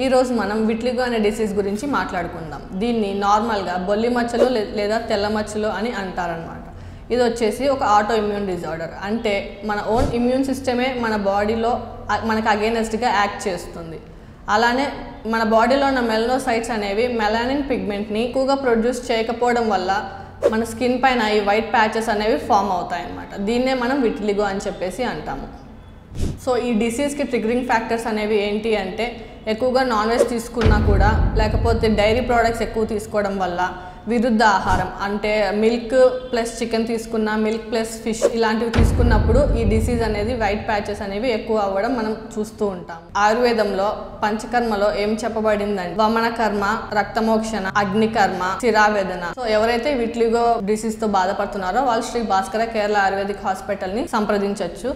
ఈ రోజు మనం విట్లిగో అనే డిసీజ్ గురించి మాట్లాడుకుందాం. దీన్ని నార్మల్గా బొల్లి మచ్చలు లేదా తెల్ల మచ్చలు అని అంటారనమాట. ఇది వచ్చేసి ఒక ఆటో ఇమ్యూన్ డిజార్డర్. అంటే మన ఓన్ ఇమ్యూన్ సిస్టమే మన బాడీలో మనకు అగైనెస్ట్గా యాక్ట్ చేస్తుంది. అలానే మన బాడీలో ఉన్న మెలనోసైట్స్ అనేవి మెలానిన్ పిగ్మెంట్ని ఎక్కువగా ప్రొడ్యూస్ చేయకపోవడం వల్ల మన స్కిన్ పైన ఈ వైట్ ప్యాచెస్ అనేవి ఫామ్ అవుతాయి అన్నమాట. దీన్నే మనం విట్లిగో అని చెప్పేసి అంటాము. సో ఈ డిసీజ్కి ట్రిగరింగ్ ఫ్యాక్టర్స్ అనేవి ఏంటి అంటే ఎక్కువగా నాన్ వెజ్ తీసుకున్నా కూడా, లేకపోతే డైరీ ప్రోడక్ట్స్ ఎక్కువ తీసుకోవడం వల్ల, విరుద్ధ ఆహారం అంటే మిల్క్ ప్లస్ చికెన్ తీసుకున్న, మిల్క్ ప్లస్ ఫిష్ ఇలాంటివి తీసుకున్నప్పుడు ఈ డిసీజ్ అనేది వైట్ ప్యాచెస్ అనేవి ఎక్కువ అవ్వడం మనం చూస్తూ ఉంటాం. ఆయుర్వేదంలో పంచకర్మలో ఏం చెప్పబడిందంటే వమన కర్మ, రక్తమోక్షణ, అగ్నికర్మ, శిరావేదన. సో ఎవరైతే విట్లిగో డిసీజ్ తో బాధపడుతున్నారో వాళ్ళు శ్రీ భాస్కర కేరళ ఆయుర్వేదిక్ హాస్పిటల్ ని సంప్రదించవచ్చు.